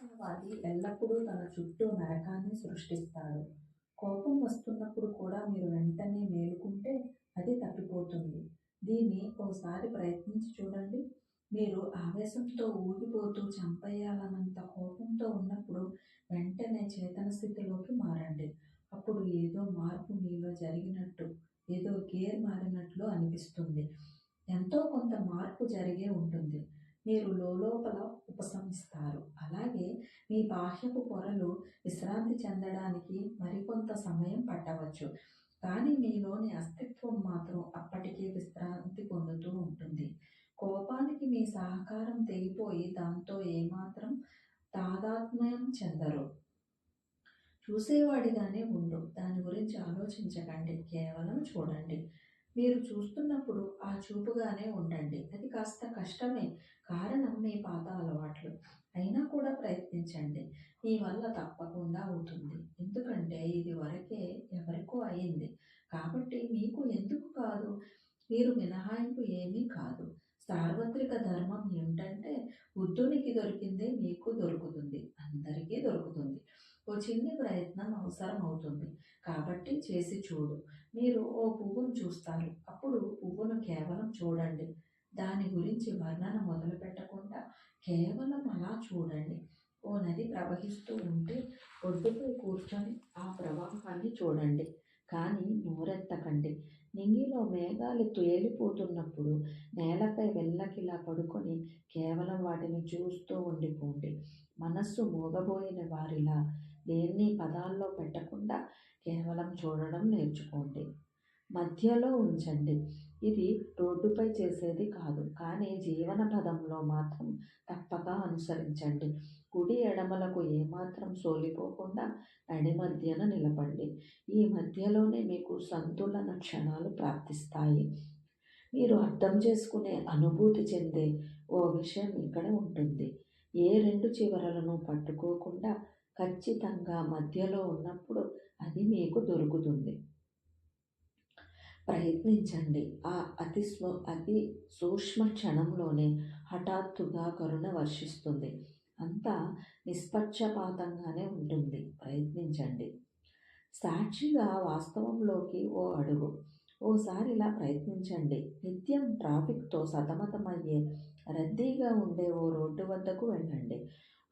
నిరాశావాది ఎల్లప్పుడూ తన చుట్టూ నరకాన్ని సృష్టిస్తాడు. కోపం వస్తున్నప్పుడు కూడా మీరు వెంటనే మేలుకుంటే అది తప్పిపోతుంది. దీన్ని ఓసారి ప్రయత్నించి చూడండి. మీరు ఆవేశంతో ఊగిపోతూ చంపేయాలన్నంత కోపంతో ఉన్నప్పుడు వెంటనే చేతన స్థితిలోకి మారండి. అప్పుడు ఏదో మార్పు మీలో జరిగినట్టు, ఏదో గేర్ మారినట్లు అనిపిస్తుంది. ఎంతో కొంత మార్పు జరిగే ఉంటుంది. మీరు లోలోపల ఉపశమిస్తారు. అలాగే మీ బాహ్యపు పొరలు విశ్రాంతి చెందడానికి మరికొంత సమయం పట్టవచ్చు. కానీ మీలోని అస్తిత్వం మాత్రం అప్పటికే విశ్రాంతి పొందుతూ ఉంటుంది. కోపానికి మీ సహకారం తెగిపోయి దాంతో ఏమాత్రం తాదాత్మ్యం చెందరు. చూసేవాడిగానే ఉండు. దాని గురించి ఆలోచించకండి. కేవలం చూడండి. మీరు చూస్తున్నప్పుడు ఆ చూపుగానే ఉండండి. అది కాస్త కష్టమే. కారణం మీ పాత అలవాట్లు. అయినా కూడా ప్రయత్నించండి. మీ వల్ల తప్పకుండా అవుతుంది. ఎందుకంటే ఇది వరకే ఎవరికో అయింది. కాబట్టి మీకు ఎందుకు కాదు? మీరు మినహాయింపు ఏమీ కాదు. సార్వత్రిక ధర్మం ఏమిటంటే బుద్ధునికి దొరికిందే మీకు దొరుకుతుంది. అందరికీ దొరుకుతుంది. ఓ చిన్ని ప్రయత్నం అవసరం అవుతుంది. కాబట్టి చేసి చూడు. మీరు ఓ పువ్వును చూస్తారు. అప్పుడు పువ్వును కేవలం చూడండి. దాని గురించి వర్ణన మొదలు పెట్టకుండా కేవలం అలా చూడండి. ఓ నది ప్రవహిస్తూ ఉంటే ఒడ్డుపై కూర్చొని ఆ ప్రవాహాన్ని చూడండి. కానీ నోరెత్తకండి. నింగిలో మేఘాలు తేలిపోతున్నప్పుడు నేలపై వెల్లకిలా పడుకొని కేవలం వాటిని చూస్తూ ఉండిపోండి. మనస్సు మూగబోయిన వారిలా దేన్ని పదాల్లో పెట్టకుండా కేవలం చూడడం నేర్చుకోండి. మధ్యలో ఉంచండి. ఇది రోడ్డుపై చేసేది కాదు, కానీ జీవన పదంలో మాత్రం తప్పక అనుసరించండి. కుడి ఎడమలకు ఏమాత్రం సోలిపోకుండా నడి మధ్యన నిలబడండి. ఈ మధ్యలోనే మీకు సంతులన క్షణాలు ప్రాప్తిస్తాయి. మీరు అర్థం చేసుకునే, అనుభూతి చెందే ఓ విషయం ఇక్కడ ఉంటుంది. ఏ రెండు చివరలను పట్టుకోకుండా ఖచ్చితంగా మధ్యలో ఉన్నప్పుడు అది మీకు దొరుకుతుంది. ప్రయత్నించండి. ఆ అతి సూక్ష్మ క్షణంలోనే హఠాత్తుగా కరుణ వర్షిస్తుంది. అంతా నిష్పక్షపాతంగానే ఉంటుంది. ప్రయత్నించండి. సాక్షిగా వాస్తవంలోకి ఓ అడుగు. ఓసారి ఇలా ప్రయత్నించండి. నిత్యం ట్రాఫిక్తో సతమతమయ్యే, రద్దీగా ఉండే ఓ రోడ్డు వద్దకు వెళ్ళండి.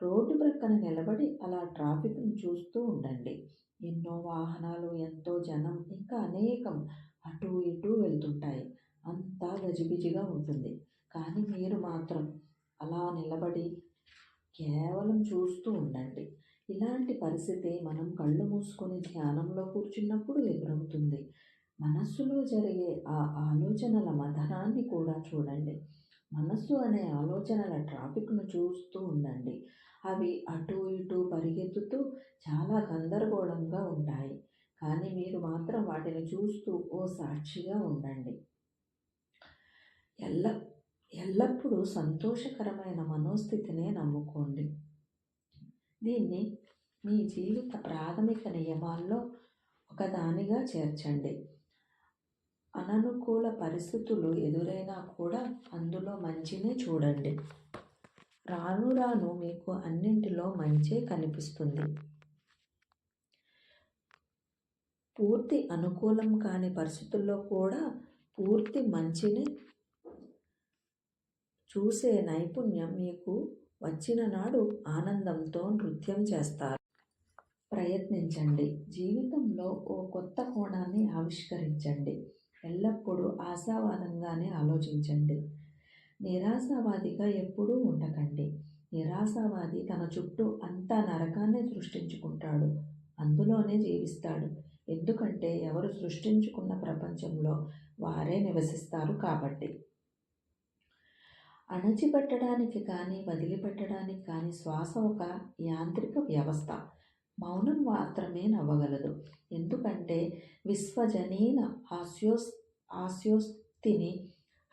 రోడ్డు ప్రక్కన నిలబడి అలా ట్రాఫిక్ను చూస్తూ ఉండండి. ఎన్నో వాహనాలు, ఎంతో జనం, ఇంకా అనేకం అటూ ఇటూ వెళ్తుంటాయి. అంతా గజిబిజిగా ఉంటుంది. కానీ మీరు మాత్రం అలా నిలబడి కేవలం చూస్తూ ఉండండి. ఇలాంటి పరిస్థితి మనం కళ్ళు మూసుకొని ధ్యానంలో కూర్చున్నప్పుడు ఎదురవుతుంది. మనస్సులో జరిగే ఆ ఆలోచనల మథనాన్ని కూడా చూడండి. మనస్సు అనే ఆలోచనల ట్రాఫిక్ను చూస్తూ ఉండండి. అవి అటూ ఇటూ పరిగెత్తుతూ చాలా గందరగోళంగా ఉంటాయి. కానీ మీరు మాత్రం వాటిని చూస్తూ ఓ సాక్షిగా ఉండండి. ఎల్లప్పుడూ సంతోషకరమైన మనోస్థితినే నమ్ముకోండి. దీన్ని మీ జీవిత ప్రాథమిక నియమాల్లో ఒకదానిగా చేర్చండి. అననుకూల పరిస్థితులు ఎదురైనా కూడా అందులో మంచినే చూడండి. రాను రాను మీకు అన్నింటిలో మంచే కనిపిస్తుంది. పూర్తి అనుకూలం కాని పరిస్థితుల్లో కూడా పూర్తి మంచిని చూసే నైపుణ్యం మీకు వచ్చిన నాడు ఆనందంతో నృత్యం చేస్తారు. ప్రయత్నించండి. జీవితంలో ఓ కొత్త కోణాన్ని ఆవిష్కరించండి. ఎల్లప్పుడూ ఆశావాదంగానే ఆలోచించండి. నిరాశావాదిగా ఎప్పుడూ ఉండకండి. నిరాశావాది తన చుట్టూ అంతా నరకాన్ని సృష్టించుకుంటాడు. అందులోనే జీవిస్తాడు. ఎందుకంటే ఎవరు సృష్టించుకున్న ప్రపంచంలో వారే నివసిస్తారు కాబట్టి. అణచిపెట్టడానికి కానీ వదిలిపెట్టడానికి కానీ శ్వాస ఒక యాంత్రిక వ్యవస్థ. మౌనం మాత్రమే నవ్వగలదు. ఎందుకంటే విశ్వజనీన హాస్యోక్తిని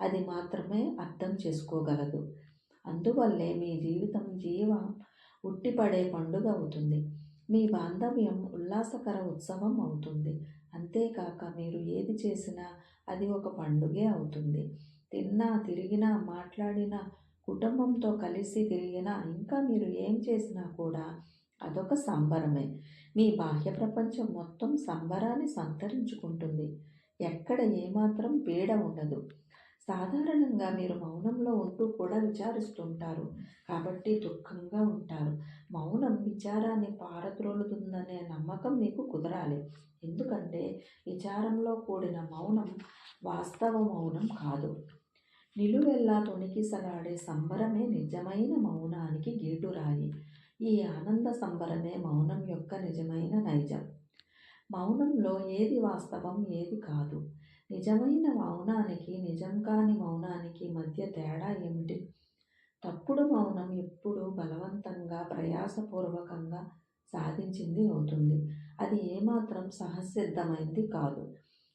అది మాత్రమే అర్థం చేసుకోగలదు. అందువల్లే మీ జీవితం ఉట్టిపడే పండుగ అవుతుంది. మీ బాంధవ్యం ఉల్లాసకర ఉత్సవం అవుతుంది. అంతేకాక మీరు ఏది చేసినా అది ఒక పండుగే అవుతుంది. తిన్నా, తిరిగినా, మాట్లాడినా కుటుంబంతో కలిసి తిరిగినా, ఇంకా మీరు ఏం చేసినా కూడా అదొక సంబరమే. మీ బాహ్య ప్రపంచం మొత్తం సంబరాన్ని సంతరించుకుంటుంది. ఎక్కడ ఏమాత్రం పీడ ఉండదు. సాధారణంగా మీరు మౌనంలో ఉంటూ కూడా విచారిస్తుంటారు. కాబట్టి దుఃఖంగా ఉంటారు. మౌనం విచారాన్ని పారద్రోలుతుందనే నమ్మకం మీకు కుదరాలి. ఎందుకంటే విచారంలో కూడిన మౌనం వాస్తవ మౌనం కాదు. నిలువెల్లా తొణికిసలాడే సంబరమే నిజమైన మౌనానికి గీటురాయి. ఈ ఆనంద సంబరమే మౌనం యొక్క నిజమైన నైజం. మౌనంలో ఏది వాస్తవం, ఏది కాదు? నిజమైన మౌనానికి, నిజం కాని మౌనానికి మధ్య తేడా ఏమిటి? తప్పుడు మౌనం ఎప్పుడూ బలవంతంగా, ప్రయాసపూర్వకంగా సాధించింది అవుతుంది. అది ఏమాత్రం సహజసిద్ధమైంది కాదు.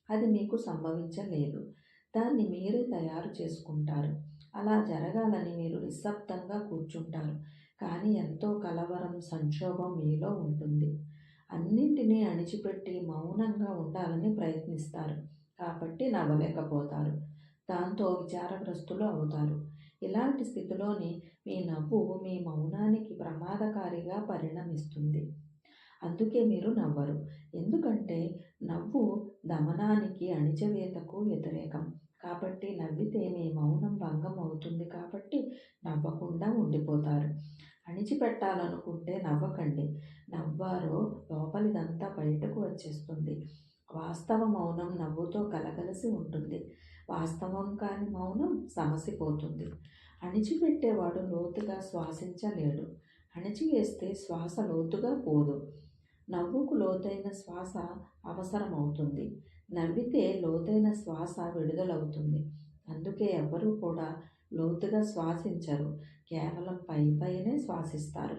అది మీకు సంభవించలేదు. దాన్ని మీరే తయారు చేసుకుంటారు. అలా జరగాలని మీరు నిశ్శబ్దంగా కూర్చుంటారు. కానీ ఎంతో కలవరం, సంక్షోభం మీలో ఉంటుంది. అన్నింటినీ అణిచిపెట్టి మౌనంగా ఉండాలని ప్రయత్నిస్తారు. కాబట్టి నవ్వలేకపోతారు. దాంతో విచారగ్రస్తులు అవుతారు. ఇలాంటి స్థితిలోని మీ నవ్వు మీ మౌనానికి ప్రమాదకారిగా పరిణమిస్తుంది. అందుకే మీరు నవ్వరు. ఎందుకంటే నవ్వు దమనానికి, అణిచివేతకు వ్యతిరేకం. కాబట్టి నవ్వితే మీ మౌనం భంగం అవుతుంది కాబట్టి నవ్వకుండా ఉండిపోతారు. అణిచిపెట్టాలనుకుంటే నవ్వకండి. నవ్వారో లోపలిదంతా బయటకు వచ్చేస్తుంది. వాస్తవ మౌనం నవ్వుతో కలగలిసి ఉంటుంది. వాస్తవం కాని మౌనం సమసిపోతుంది. అణిచిపెట్టేవాడు లోతుగా శ్వాసించలేడు. అణిచివేస్తే శ్వాస లోతుగా పోదు. నవ్వుకు లోతైన శ్వాస అవసరమవుతుంది. నవ్వితే లోతైన శ్వాస విడుదలవుతుంది. అందుకే ఎవ్వరూ కూడా లోతుగా శ్వాసించరు. కేవలం పైనే శ్వాసిస్తారు.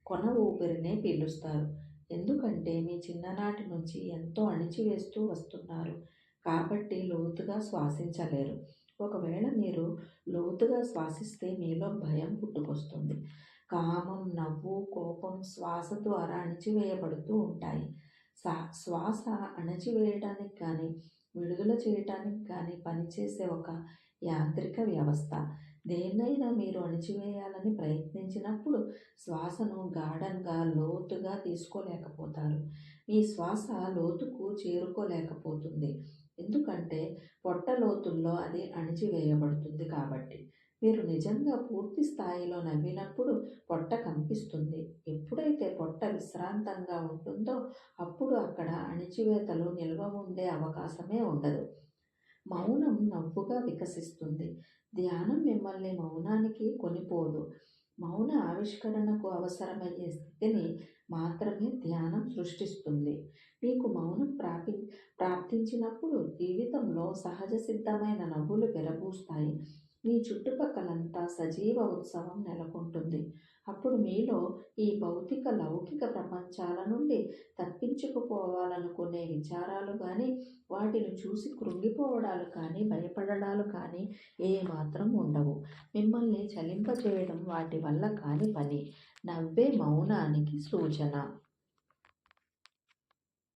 కొన ఊపిరినే పీలుస్తారు. ఎందుకంటే మీ చిన్ననాటి నుంచి ఎంతో అణిచివేస్తూ వస్తున్నారు. కాబట్టి లోతుగా శ్వాసించలేరు. ఒకవేళ మీరు లోతుగా శ్వాసిస్తే మీలో భయం పుట్టుకొస్తుంది. కామం, నవ్వు, కోపం శ్వాస ద్వారా అణిచివేయబడుతూ ఉంటాయి. శ్వాస అణచివేయటానికి కానీ, విడుదల చేయటానికి కానీ పనిచేసే ఒక యాంత్రిక వ్యవస్థ. దేన్నైనా మీరు అణిచివేయాలని ప్రయత్నించినప్పుడు శ్వాసను గాఢంగా, లోతుగా తీసుకోలేకపోతారు. మీ శ్వాస లోతుకు చేరుకోలేకపోతుంది. ఎందుకంటే పొట్ట లోతుల్లో అది అణిచివేయబడుతుంది కాబట్టి. మీరు నిజంగా పూర్తి స్థాయిలో నవ్వినప్పుడు పొట్ట కంపిస్తుంది. ఎప్పుడైతే పొట్ట విశ్రాంతంగా ఉంటుందో అప్పుడు అక్కడ అణిచివేతలు నిల్వ ఉండే అవకాశమే ఉండదు. మౌనం నవ్వుగా వికసిస్తుంది. ధ్యానం మిమ్మల్ని మౌనానికి కొనిపోదు. మౌన ఆవిష్కరణకు అవసరమయ్యే స్థితిని మాత్రమే ధ్యానం సృష్టిస్తుంది. మీకు మౌనం ప్రాప్తించినప్పుడు జీవితంలో సహజ సిద్ధమైన నవ్వులు విరబూస్తాయి. మీ చుట్టుపక్కలంతా సజీవ ఉత్సవం నెలకొంటుంది. అప్పుడు మీలో ఈ భౌతిక, లౌకిక ప్రపంచాల నుండి తప్పించుకుపోవాలనుకునే విచారాలు కానీ, వాటిని చూసి కృంగిపోవడాలు కానీ, భయపడడాలు కానీ ఏమాత్రం ఉండవు. మిమ్మల్ని చలింపచేయడం వాటి వల్ల కాని పని. నవ్వే మౌనానికి సూచన.